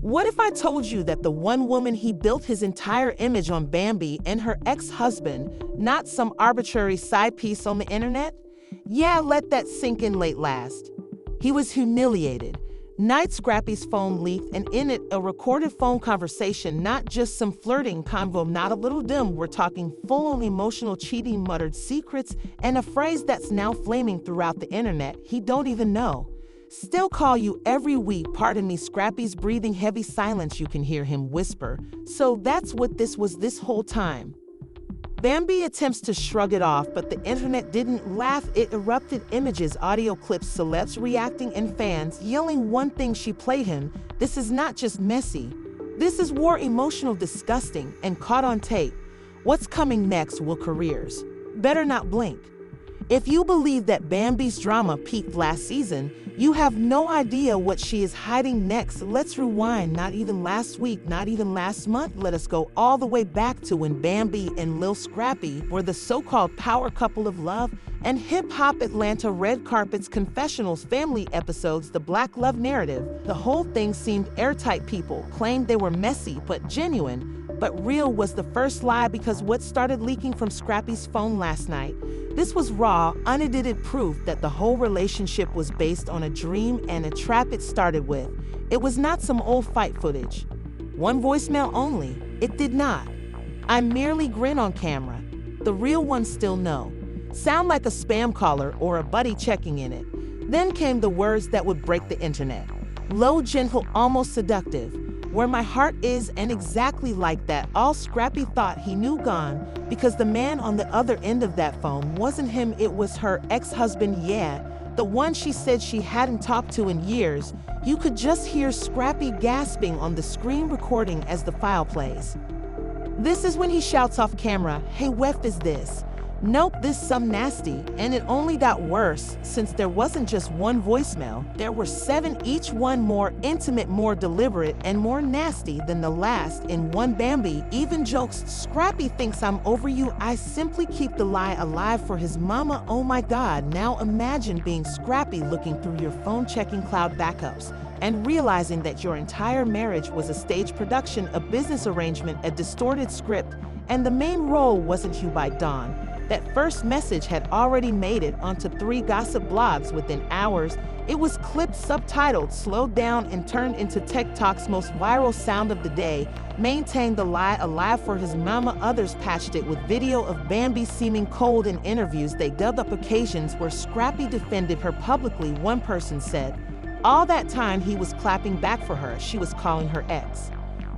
What if I told you that the one woman he built his entire image on, Bambi, and her ex-husband, not some arbitrary side piece on the internet? Yeah, let that sink in late last. He was humiliated. Night Scrappy's phone leaked, and in it, a recorded phone conversation, not just some flirting convo, not a little dim. We're talking full-on emotional cheating, muttered secrets, and a phrase that's now flaming throughout the internet. He don't even know. Still call you every week, pardon me, Scrappy's breathing heavy silence, you can hear him whisper. So that's what this was this whole time. Bambi attempts to shrug it off, but the internet didn't laugh. It erupted: images, audio clips, celebs reacting, and fans yelling one thing: she played him. This is not just messy. This is war, emotional, disgusting, and caught on tape. What's coming next will careers better not blink. If you believe that Bambi's drama peaked last season, you have no idea what she is hiding next. Let's rewind. Not even last week, not even last month. Let us go all the way back to when Bambi and Lil Scrappy were the so-called power couple of love and hip-hop Atlanta red carpets, confessionals, family episodes, the black love narrative. The whole thing seemed airtight. People claimed they were messy but genuine. But real was the first lie, because what started leaking from Scrappy's phone last night, this was raw, unedited proof that the whole relationship was based on a dream and a trap it started with. It was not some old fight footage. One voicemail only. It did not. I merely grin on camera. The real ones still know. Sound like a spam caller or a buddy checking in it. Then came the words that would break the internet. Low, gentle, almost seductive. Where my heart is, and exactly like that. All Scrappy thought he knew gone, because the man on the other end of that phone wasn't him, it was her ex-husband, yeah, the one she said she hadn't talked to in years. You could just hear Scrappy gasping on the screen recording as the file plays. This is when he shouts off camera, "Hey, Wef, is this?" Nope, this some nasty, and it only got worse since there wasn't just one voicemail. There were 7, each one more intimate, more deliberate, and more nasty than the last. In one, Bambi even jokes, "Scrappy thinks I'm over you. I simply keep the lie alive for his mama." Oh my God, now imagine being Scrappy, looking through your phone, checking cloud backups, and realizing that your entire marriage was a stage production, a business arrangement, a distorted script, and the main role wasn't you. By dawn, that first message had already made it onto 3 gossip blogs within hours. It was clipped, subtitled, slowed down, and turned into TikTok's most viral sound of the day. Maintained the lie alive for his mama. Others patched it with video of Bambi seeming cold in interviews. They dug up occasions where Scrappy defended her publicly. One person said, all that time he was clapping back for her, she was calling her ex.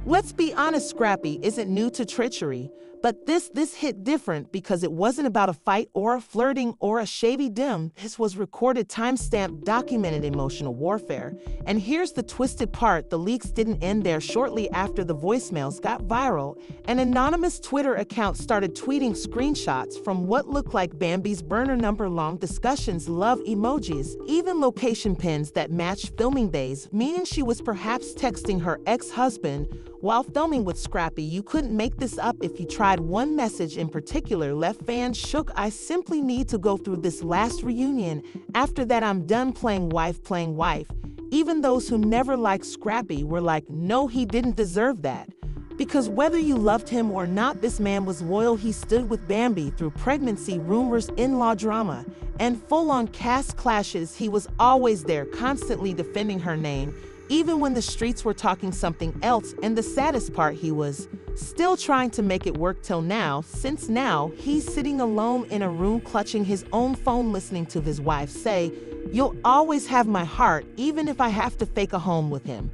Let's be honest, Scrappy isn't new to treachery, but this hit different because it wasn't about a fight or a flirting or a shady dim. This was recorded, timestamped, documented emotional warfare. And here's the twisted part, the leaks didn't end there. Shortly after the voicemails got viral, an anonymous Twitter account started tweeting screenshots from what looked like Bambi's burner number long discussions, love emojis, even location pins that matched filming days, meaning she was perhaps texting her ex-husband while filming with Scrappy. You couldn't make this up if you tried. One message in particular left fans shook. "I simply need to go through this last reunion. After that, I'm done playing wife, playing wife." Even those who never liked Scrappy were like, no, he didn't deserve that. Because whether you loved him or not, this man was loyal. He stood with Bambi through pregnancy, rumors, in-law drama, and full-on cast clashes. He was always there, constantly defending her name, even when the streets were talking something else. And the saddest part, he was still trying to make it work till now. Since now, he's sitting alone in a room clutching his own phone, listening to his wife say, "You'll always have my heart, even if I have to fake a home with him."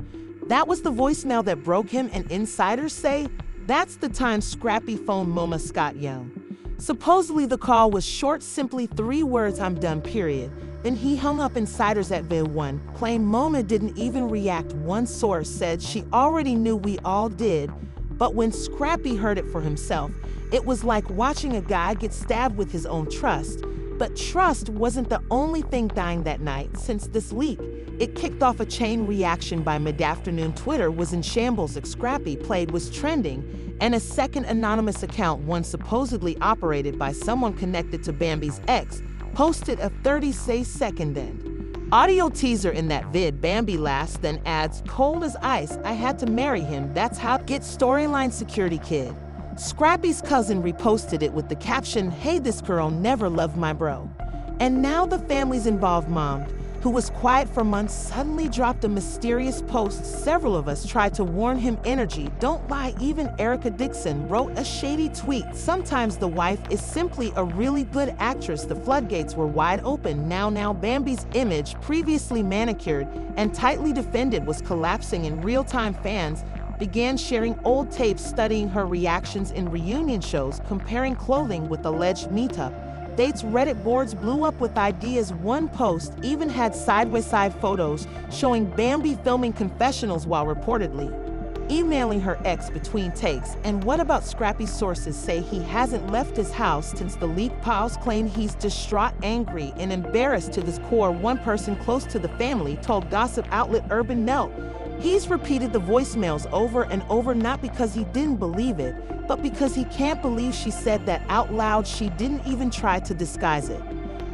That was the voicemail that broke him, and insiders say that's the time Scrappy phoned Moma Scott Young. Supposedly the call was short, simply 3 words, "I'm done, period." Then he hung up. Insiders at VIL1 claim Moma didn't even react. One source said she already knew, we all did, but when Scrappy heard it for himself, it was like watching a guy get stabbed with his own trust. But trust wasn't the only thing dying that night. Since this leak, it kicked off a chain reaction. By mid-afternoon, Twitter was in shambles. Scrappy played was trending, and a second anonymous account, one supposedly operated by someone connected to Bambi's ex, posted a 30-second end. Audio teaser in that vid, Bambi laughs, then adds, "Cold as ice, I had to marry him, that's how." Get storyline security kid. Scrappy's cousin reposted it with the caption, "Hey, this girl never loved my bro." And now the family's involved mom, who was quiet for months, suddenly dropped a mysterious post. Several of us tried to warn him, energy, don't lie. Even Erica Dixon wrote a shady tweet. Sometimes the wife is simply a really good actress. The floodgates were wide open. Now Bambi's image, previously manicured and tightly defended, was collapsing in real time. Fans began sharing old tapes, studying her reactions in reunion shows, comparing clothing with alleged meetup dates. Reddit boards blew up with ideas. One post even had side-by-side photos showing Bambi filming confessionals while reportedly emailing her ex between takes. And what about Scrappy? Sources say he hasn't left his house since the leak. Piles claim he's distraught, angry, and embarrassed to his core. One person close to the family told gossip outlet Urban Note he's repeated the voicemails over and over, not because he didn't believe it, but because he can't believe she said that out loud. She didn't even try to disguise it.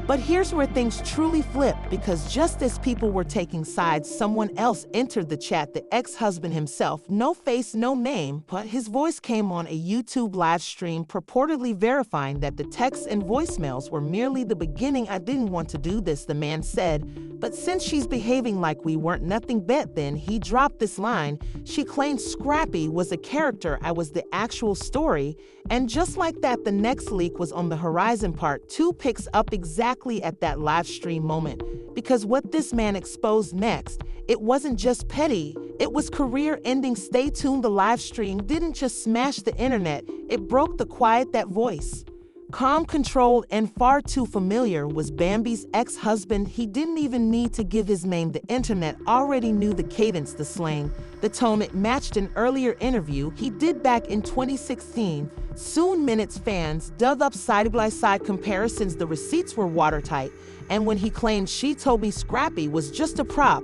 But here's where things truly flip, because just as people were taking sides, someone else entered the chat, the ex-husband himself. No face, no name, but his voice came on a YouTube live stream, purportedly verifying that the texts and voicemails were merely the beginning. "I didn't want to do this," the man said, "but since she's behaving like we weren't nothing bet." Then he dropped this line: "She claimed Scrappy was a character, I was the actual story." And just like that, the next leak was on the horizon. Part 2 picks up exactly at that live stream moment, because what this man exposed next, it wasn't just petty, it was career-ending. Stay tuned. The live stream didn't just smash the internet, it broke the quiet. That voice, calm, controlled, and far too familiar, was Bambi's ex-husband. He didn't even need to give his name. The internet already knew the cadence, the slang, the tone. It matched an earlier interview he did back in 2016. Soon Minutes fans dug up side-by-side comparisons. The receipts were watertight, and when he claimed, "She told me Scrappy was just a prop,"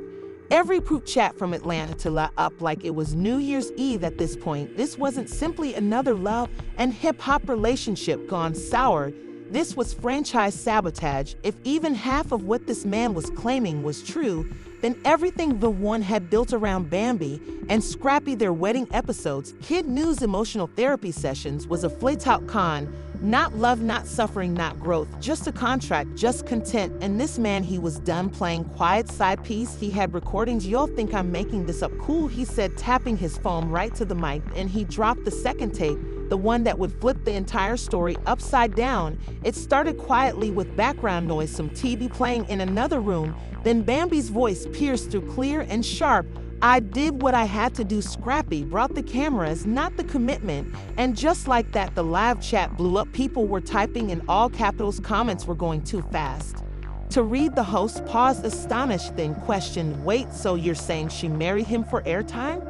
every group chat from Atlanta to La up like it was New Year's Eve at this point. This wasn't simply another love and hip-hop relationship gone sour. This was franchise sabotage. If even half of what this man was claiming was true, then everything the one had built around Bambi and Scrappy, their wedding episodes, kid news, emotional therapy sessions, was a flat-out con. Not love, not suffering, not growth, just a contract, just content. And this man, he was done playing quiet side piece. He had recordings. "Y'all think I'm making this up? Cool," he said, tapping his phone right to the mic. And he dropped the second tape, the one that would flip the entire story upside down. It started quietly with background noise, some TV playing in another room. Then Bambi's voice pierced through, clear and sharp. "I did what I had to do. Scrappy brought the cameras, not the commitment." And just like that, the live chat blew up. People were typing in all capitals. Comments were going too fast to read. The host paused, astonished, then questioned, "Wait, so you're saying she married him for airtime?"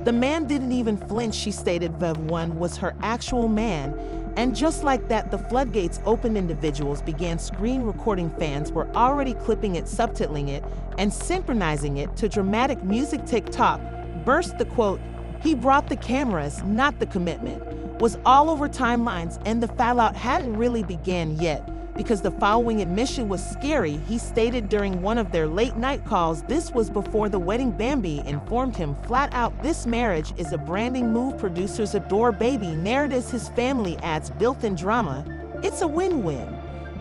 The man didn't even flinch. She stated Vev1 was her actual man. And just like that, the floodgates opened. Individuals began screen recording. Fans were already clipping it, subtitling it, and synchronizing it to dramatic music. TikTok burst. The quote, "He brought the cameras, not the commitment," was all over timelines, and the fallout hadn't really began yet, because the following admission was scary. He stated during one of their late-night calls this was before the wedding. Bambi informed him flat out, "This marriage is a branding move. Producers adore Baby. Narratives, his family adds built-in drama. It's a win-win."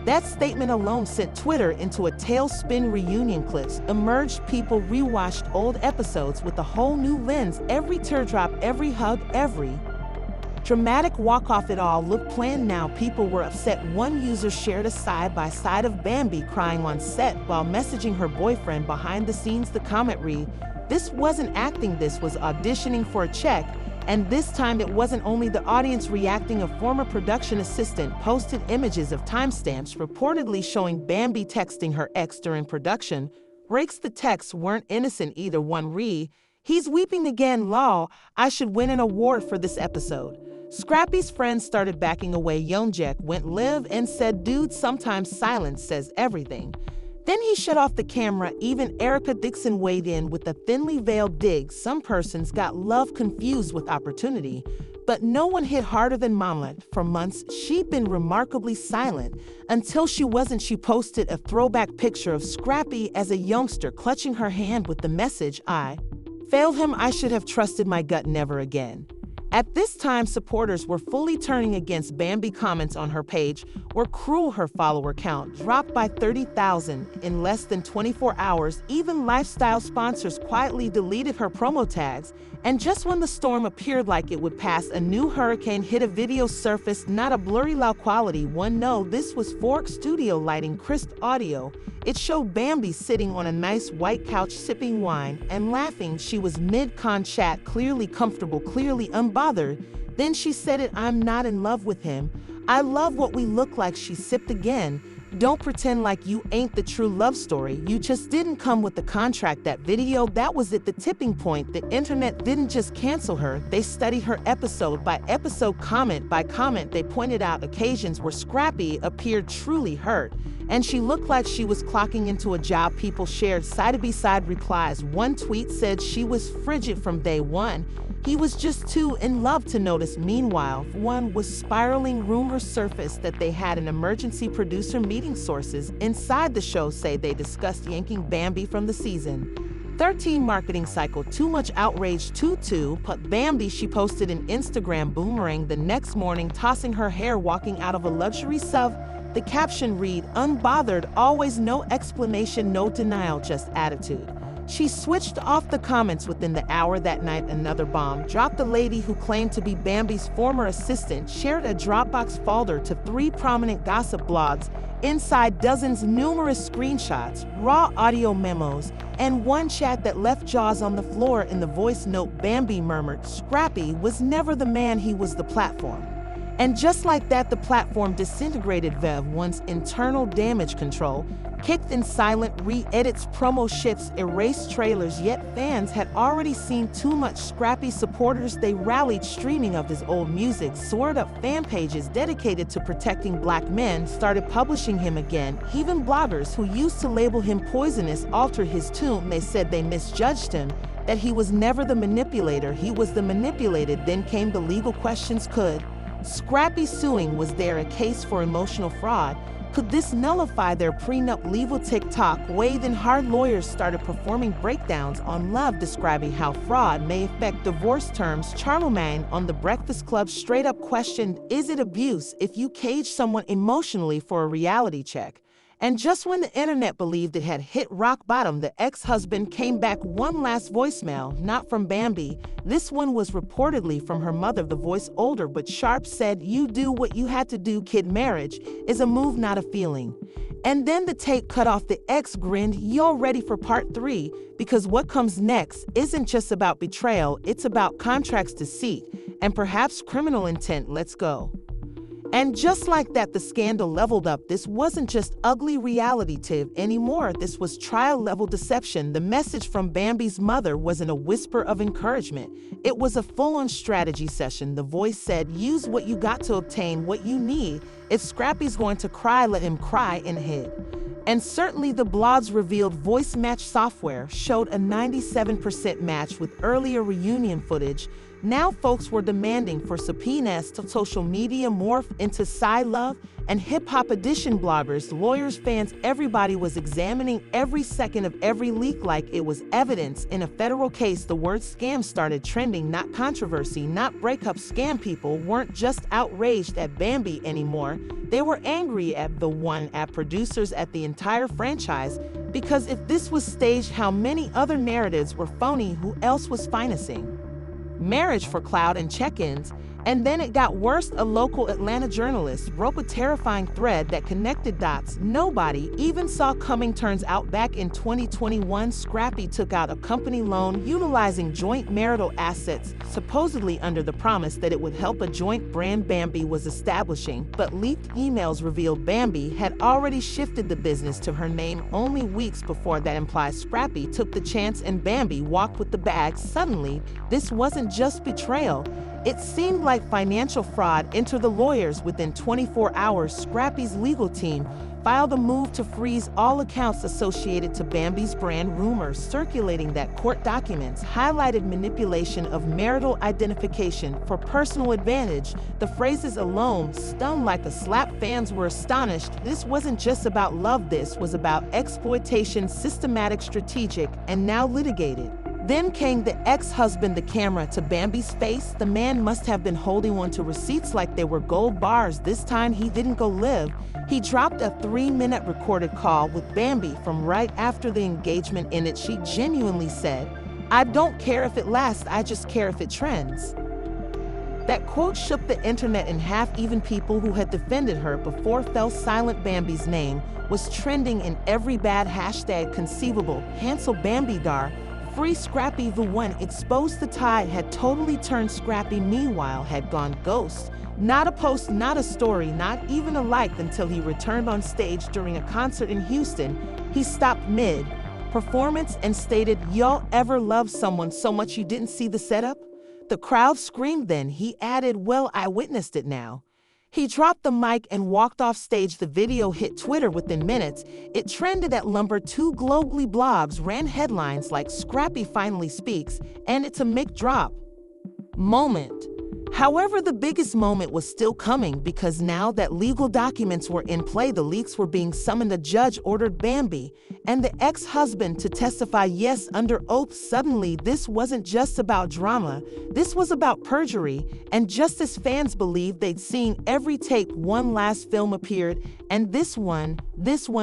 That statement alone sent Twitter into a tailspin. Reunion clips emerged. People rewatched old episodes with a whole new lens. Every teardrop, every hug, every dramatic walk-off, it all looked planned. Now people were upset. One user shared a side-by-side of Bambi crying on set while messaging her boyfriend behind the scenes. The comment read, "This wasn't acting, this was auditioning for a check." And this time it wasn't only the audience reacting. A former production assistant posted images of timestamps reportedly showing Bambi texting her ex during production. Breaks. The texts weren't innocent either. One read, "He's weeping again, lol. I should win an award for this episode." Scrappy's friends started backing away. Yonjek went live and said, "Dude, sometimes silence says everything." Then he shut off the camera. Even Erica Dixon weighed in with a thinly veiled dig. "Some persons got love confused with opportunity." But no one hit harder than Mama. For months, she'd been remarkably silent until she posted a throwback picture of Scrappy as a youngster clutching her hand with the message, "I failed him, I should have trusted my gut, never again." At this time, supporters were fully turning against Bambi. Comments on her page were cruel. Her follower count dropped by 30,000 in less than 24 hours. Even lifestyle sponsors quietly deleted her promo tags. And just when the storm appeared like it would pass, a new hurricane hit. A video surfaced, not a blurry low quality one, no, this was 4K studio lighting, crisp audio. It showed Bambi sitting on a nice white couch sipping wine and laughing. She was mid-con chat, clearly comfortable, clearly unbothered. Then she said it, "I'm not in love with him. I love what we look like." She sipped again. "Don't pretend like you ain't the true love story. You just didn't come with the contract." That video, that was it, the tipping point. The internet didn't just cancel her. They studied her episode by episode, comment by comment. They pointed out occasions where Scrappy appeared truly hurt, and she looked like she was clocking into a job. People shared side-by-side replies. One tweet said she was frigid from day one. He was just too in love to notice. Meanwhile, one was spiraling. Rumors surfaced that they had an emergency producer meeting. Sources inside the show say they discussed yanking Bambi from the season 13 marketing cycle. Too much outrage. Tutu put Bambi. She posted an Instagram boomerang the next morning, tossing her hair, walking out of a luxury sub. The caption read, "Unbothered, always, no explanation, no denial, just attitude." She switched off the comments within the hour. That night, another bomb dropped. The lady who claimed to be Bambi's former assistant shared a Dropbox folder to 3 prominent gossip blogs. Inside, dozens, numerous screenshots, raw audio memos, and one chat that left jaws on the floor. In the voice note, Bambi murmured, "Scrappy was never the man, he was the platform." And just like that, the platform disintegrated. Vev, once internal damage control, kicked in. Silent re-edits, promo shifts, erased trailers. Yet fans had already seen too much. Scrappy supporters, they rallied. Streaming of his old music soared up. Fan pages dedicated to protecting black men started publishing him again. Even bloggers who used to label him poisonous altered his tune. They said they misjudged him, that he was never the manipulator, he was the manipulated. Then came the legal questions. Could Scrappy suing? Was there a case for emotional fraud? Could this nullify their prenup? Legal TikTok way. Then hard lawyers started performing breakdowns on love, describing how fraud may affect divorce terms. Charlemagne on The Breakfast Club straight up questioned, is it abuse if you cage someone emotionally for a reality check? And just when the internet believed it had hit rock bottom, the ex-husband came back. One last voicemail, not from Bambi. This one was reportedly from her mother. The voice, older but sharp, said, "You do what you had to do, kid. Marriage is a move, not a feeling." And then the tape cut off. The ex grinned, "You're ready for part 3, because what comes next isn't just about betrayal, it's about contracts, deceit, and perhaps criminal intent. Let's go." And just like that, the scandal leveled up. This wasn't just ugly reality TV anymore. This was trial-level deception. The message from Bambi's mother wasn't a whisper of encouragement. It was a full-on strategy session. The voice said, "Use what you got to obtain what you need. If Scrappy's going to cry, let him cry," and hid. And certainly the blogs revealed voice match software showed a 97% match with earlier reunion footage. Now folks were demanding for subpoenas. To social media morphed into side love and hip-hop edition. Bloggers, lawyers, fans, everybody was examining every second of every leak like it was evidence. In a federal case, the word scam started trending, not controversy, not breakup. Scam people weren't just outraged at Bambi anymore. They were angry at at producers, at the entire franchise. Because if this was staged, how many other narratives were phony? Who else was financing marriage for clout and check-ins? And then it got worse. A local Atlanta journalist wrote a terrifying thread that connected dots nobody even saw coming. Turns out back in 2021, Scrappy took out a company loan utilizing joint marital assets, supposedly under the promise that it would help a joint brand Bambi was establishing. But leaked emails revealed Bambi had already shifted the business to her name only weeks before. That implies Scrappy took the chance and Bambi walked with the bag. Suddenly, this wasn't just betrayal. It seemed like financial fraud. Enter the lawyers. Within 24 hours, Scrappy's legal team filed a move to freeze all accounts associated to Bambi's brand. Rumors circulating that court documents highlighted manipulation of marital identification for personal advantage. The phrases alone stung like a slap. Fans were astonished. This wasn't just about love, this was about exploitation, systematic, strategic, and now litigated. Then came the ex-husband, the camera to Bambi's face. The man must have been holding on to receipts like they were gold bars. This time he didn't go live. He dropped a 3-minute recorded call with Bambi from right after the engagement. In it, she genuinely said, "I don't care if it lasts, I just care if it trends." That quote shook the internet in half. Even people who had defended her before fell silent. Bambi's name was trending in every bad hashtag conceivable. Cancel Bambi Dar. Free Scrappy. The one exposed. The tide had totally turned. Scrappy, meanwhile, had gone ghost. Not a post, not a story, not even a like, until he returned on stage during a concert in Houston. He stopped mid-performance and stated, "Y'all ever love someone so much you didn't see the setup?" The crowd screamed. Then he added, "Well, I witnessed it now." He dropped the mic and walked off stage. The video hit Twitter within minutes. It trended at number 2 globally. Blogs ran headlines like "Scrappy finally speaks" and "It's a mic drop moment." However, the biggest moment was still coming, because now that legal documents were in play, the leaks were being summoned. A judge ordered Bambi and the ex-husband to testify, yes, under oath. Suddenly, this wasn't just about drama. This was about perjury, and just as fans believed they'd seen every tape, one last film appeared, and this one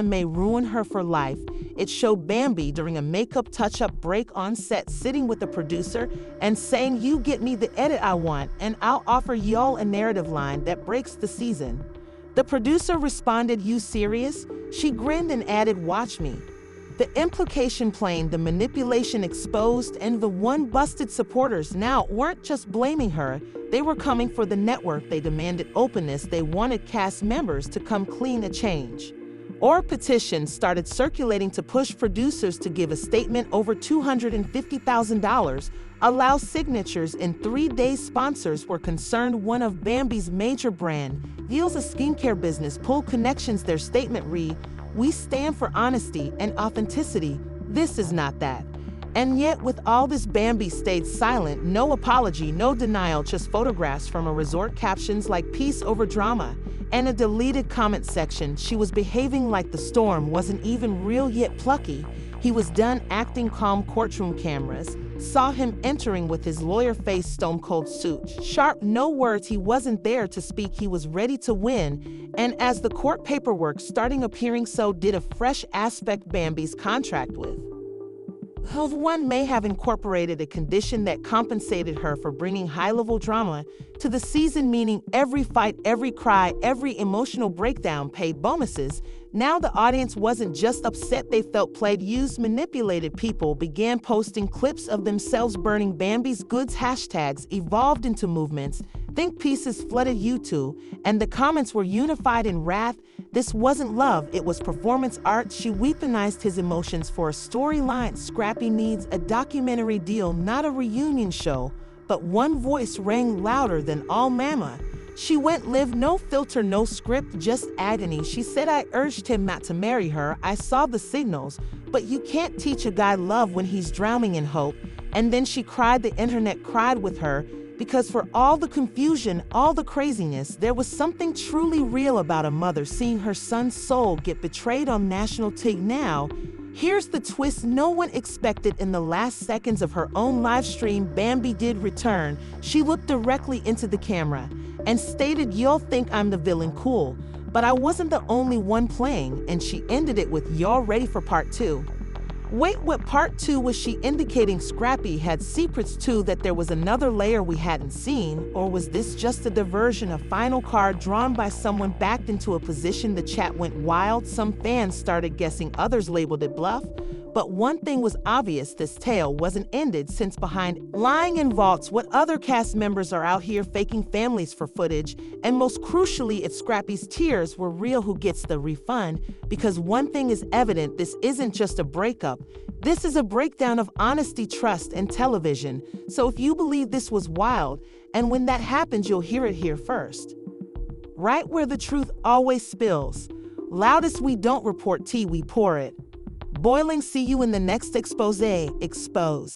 may ruin her for life. It showed Bambi during a makeup touch-up break on set, sitting with the producer and saying, "You get me the edit I want, and I'll offer y'all a narrative line that breaks the season." The producer responded, "You serious?" She grinned and added, "Watch me." The implication plain, the manipulation exposed, and the one busted. Supporters now weren't just blaming her, they were coming for the network. They demanded openness. They wanted cast members to come clean. A change or petition started circulating to push producers to give a statement. Over $250,000 allow signatures in 3 days. Sponsors were concerned. One of Bambi's major brand deals, a skincare business, pulled connections. Their statement read, "We stand for honesty and authenticity. This is not that." And yet, with all this, Bambi stayed silent. No apology, no denial, just photographs from a resort, captions like "Peace over drama," and a deleted comment section. She was behaving like the storm wasn't even real yet. Plucky. He was done acting calm. Courtroom cameras saw him entering with his lawyer face, stone cold suit, sharp, no words. He wasn't there to speak, he was ready to win. And as the court paperwork starting appearing, so did a fresh aspect. Bambi's contract with one may have incorporated a condition that compensated her for bringing high-level drama to the season, meaning every fight, every cry, every emotional breakdown paid bonuses. Now the audience wasn't just upset, they felt played, used, manipulated. People began posting clips of themselves burning Bambi's goods. Hashtags evolved into movements. Think pieces flooded YouTube, and the comments were unified in wrath. This wasn't love, it was performance art. She weaponized his emotions for a storyline. Scrappy needs a documentary deal, not a reunion show. But one voice rang louder than all. Mama. She went live, no filter, no script, just agony. She said, "I urged him not to marry her. I saw the signals, but you can't teach a guy love when he's drowning in hope." And then she cried. The internet cried with her, because for all the confusion, all the craziness, there was something truly real about a mother seeing her son's soul get betrayed on national TV. Now, here's the twist no one expected. In the last seconds of her own live stream, Bambi did return. She looked directly into the camera and stated, "Y'all think I'm the villain, cool, but I wasn't the only one playing." And she ended it with, "Y'all ready for part 2? Wait, what part 2? Was she indicating Scrappy had secrets too, that there was another layer we hadn't seen? Or was this just a diversion, a final card drawn by someone backed into a position? The chat went wild. Some fans started guessing, others labeled it bluff. But one thing was obvious, this tale wasn't ended, since behind lying in vaults, what other cast members are out here faking families for footage. And most crucially, if Scrappy's tears were real, who gets the refund? Because one thing is evident, this isn't just a breakup. This is a breakdown of honesty, trust, and television. So if you believe this was wild And when that happens, you'll hear it here first. Right where the truth always spills. Loudest we don't report tea, we pour it. Boiling, see you in the next expose. Expose.